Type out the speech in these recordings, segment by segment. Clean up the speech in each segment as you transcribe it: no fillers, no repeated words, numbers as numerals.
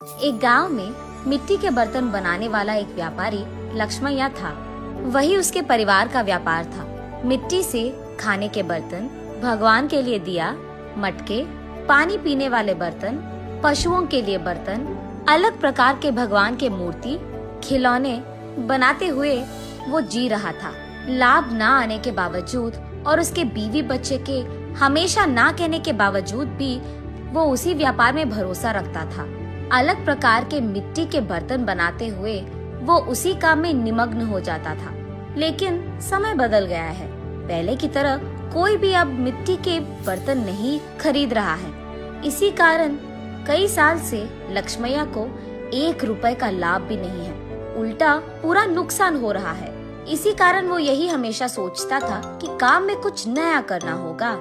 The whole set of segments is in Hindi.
एक गांव में मिट्टी के बर्तन बनाने वाला एक व्यापारी लक्ष्मैया था। वही उसके परिवार का व्यापार था। मिट्टी से खाने के बर्तन, भगवान के लिए दिया, मटके, पानी पीने वाले बर्तन, पशुओं के लिए बर्तन, अलग प्रकार के भगवान के मूर्ति, खिलौने बनाते हुए वो जी रहा था। लाभ ना आने के बावजूद और उसके बीवी बच्चे के हमेशा ना कहने के बावजूद भी वो उसी व्यापार में भरोसा रखता था। अलग प्रकार के मिट्टी के बर्तन बनाते हुए वो उसी काम में निमग्न हो जाता था। लेकिन समय बदल गया है। पहले की तरह कोई भी अब मिट्टी के बर्तन नहीं खरीद रहा है। इसी कारण कई साल से लक्ष्मैया को 1 रुपए का लाभ भी नहीं है, उल्टा पूरा नुकसान हो रहा है। इसी कारण वो यही हमेशा सोचता था कि काम में कुछ नया करना होगा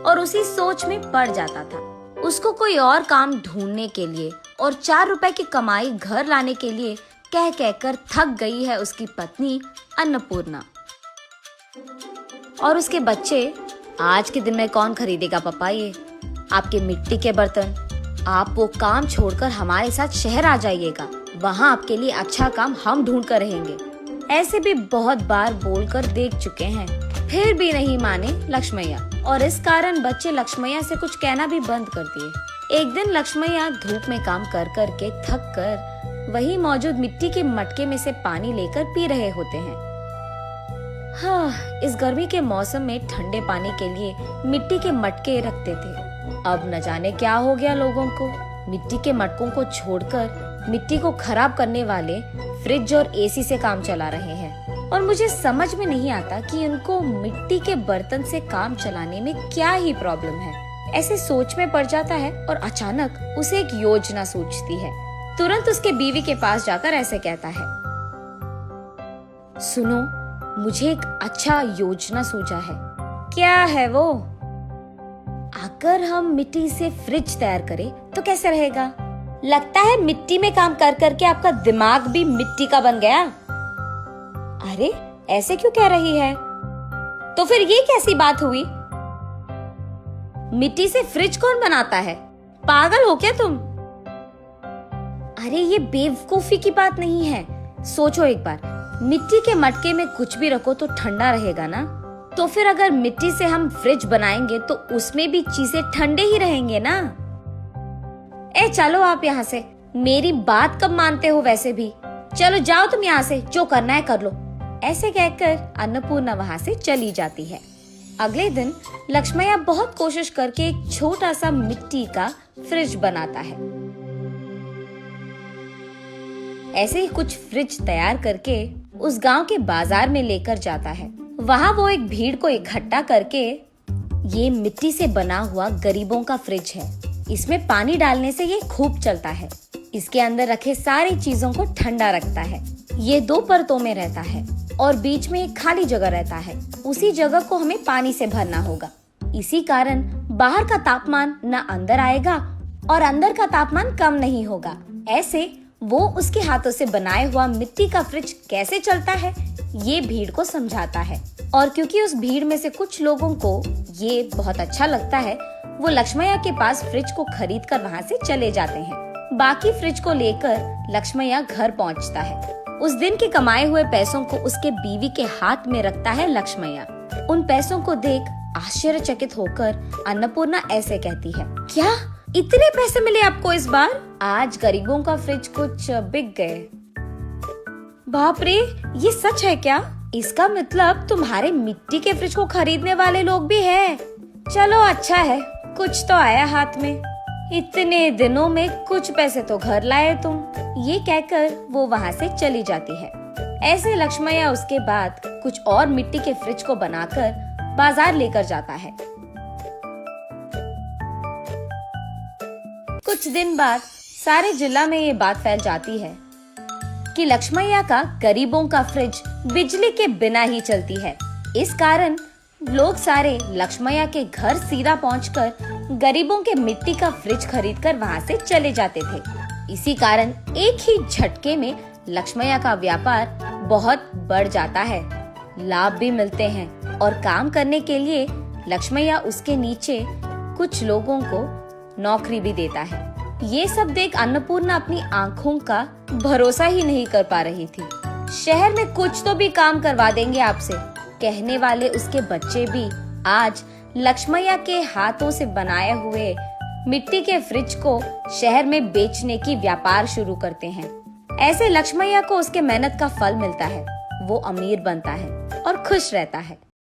और उसी सोच में पड़ जाता था। उसको कोई और काम ढूंढने के लिए और 4 रुपए की कमाई घर लाने के लिए कह कहकर थक गई है उसकी पत्नी अन्नपूर्णा। और उसके बच्चे, आज के दिन में कौन खरीदेगा पापा ये आपके मिट्टी के बर्तन? आप वो काम छोड़कर हमारे साथ शहर आ जाइएगा, वहाँ आपके लिए अच्छा काम हम ढूंढ कर रहेंगे। ऐसे भी बहुत बार बोलकर देख चुके हैं, फिर भी नहीं माने लक्ष्मैया, और इस कारण बच्चे लक्ष्मैया से कुछ कहना भी बंद कर दिए। एक दिन लक्ष्मैया धूप में काम कर कर के थक कर वही मौजूद मिट्टी के मटके में से पानी लेकर पी रहे होते हैं। हाँ, इस गर्मी के मौसम में ठंडे पानी के लिए मिट्टी के मटके रखते थे। अब न जाने क्या हो गया लोगों को, मिट्टी के मटकों को छोड़कर मिट्टी को खराब करने वाले फ्रिज और एसी से काम चला रहे हैं। और मुझे समझ में नहीं आता कि उनको मिट्टी के बर्तन से काम चलाने में क्या ही प्रॉब्लम है। ऐसे सोच में पड़ जाता है और अचानक उसे एक योजना सूझती है। तुरंत उसके बीवी के पास जाकर ऐसे कहता है, सुनो, मुझे एक अच्छा योजना सूझा है। क्या है वो? अगर हम मिट्टी से फ्रिज तैयार करें तो कैसे रहेगा? लगता है मिट्टी में काम कर करके आपका दिमाग भी मिट्टी का बन गया। अरे ऐसे क्यों कह रही है? तो फिर ये कैसी बात हुई? मिट्टी से फ्रिज कौन बनाता है? पागल हो क्या तुम? अरे ये बेवकूफी की बात नहीं है। सोचो एक बार, मिट्टी के मटके में कुछ भी रखो तो ठंडा रहेगा ना। तो फिर अगर मिट्टी से हम फ्रिज बनाएंगे तो उसमें भी चीजें ठंडे ही रहेंगे ना। ए चलो आप यहाँ से, मेरी बात कब मानते हो वैसे भी। चलो जाओ तुम यहाँ से, जो करना है कर लो। ऐसे कहकर अन्नपूर्णा वहाँ से चली जाती है। अगले दिन लक्ष्मैया बहुत कोशिश करके एक छोटा सा मिट्टी का फ्रिज बनाता है। ऐसे ही कुछ फ्रिज तैयार करके उस गांव के बाजार में लेकर जाता है। वहाँ वो एक भीड़ को इकट्ठा करके, ये मिट्टी से बना हुआ गरीबों का फ्रिज है, इसमें पानी डालने से ये खूब चलता है। इसके अंदर रखे सारी चीजों को ठंडा रखता है। ये 2 परतों में रहता है और बीच में एक खाली जगह रहता है। उसी जगह को हमें पानी से भरना होगा। इसी कारण बाहर का तापमान न अंदर आएगा और अंदर का तापमान कम नहीं होगा। ऐसे वो उसके हाथों से बनाए हुआ मिट्टी का फ्रिज कैसे चलता है ये भीड़ को समझाता है। और क्योंकि उस भीड़ में से कुछ लोगों को ये बहुत अच्छा लगता है, वो लक्ष्मैया के पास फ्रिज को खरीद कर वहाँ से चले जाते हैं। बाकी फ्रिज को लेकर लक्ष्मैया घर पहुँचता है। उस दिन के कमाए हुए पैसों को उसके बीवी के हाथ में रखता है लक्ष्मैया। उन पैसों को देख आश्चर्यचकित होकर अन्नपूर्णा ऐसे कहती है, क्या इतने पैसे मिले आपको इस बार? आज गरीबों का फ्रिज कुछ बिक गए। बाप रे, ये सच है क्या? इसका मतलब तुम्हारे मिट्टी के फ्रिज को खरीदने वाले लोग भी हैं। चलो अच्छा है, कुछ तो आया हाथ में। इतने दिनों में कुछ पैसे तो घर लाए तुम। ये कहकर वो वहाँ से चली जाती है। ऐसे लक्ष्मैया उसके बाद कुछ और मिट्टी के फ्रिज को बनाकर बाजार लेकर जाता है। कुछ दिन बाद सारे जिला में ये बात फैल जाती है कि लक्ष्मैया का गरीबों का फ्रिज बिजली के बिना ही चलती है। इस कारण लोग सारे लक्ष्मैया के घर सीधा पहुंचकर गरीबों के मिट्टी का फ्रिज खरीदकर वहां से चले जाते थे। इसी कारण एक ही झटके में लक्ष्मैया का व्यापार बहुत बढ़ जाता है, लाभ भी मिलते हैं और काम करने के लिए लक्ष्मैया उसके नीचे कुछ लोगों को नौकरी भी देता है। ये सब देख अन्नपूर्णा अपनी आंखों का भरोसा ही नहीं कर पा रही थी। शहर में कुछ तो भी काम करवा देंगे आपसे, कहने वाले उसके बच्चे भी आज लक्ष्मैया के हाथों से बनाए हुए मिट्टी के फ्रिज को शहर में बेचने की व्यापार शुरू करते हैं। ऐसे लक्ष्मैया को उसके मेहनत का फल मिलता है, वो अमीर बनता है और खुश रहता है।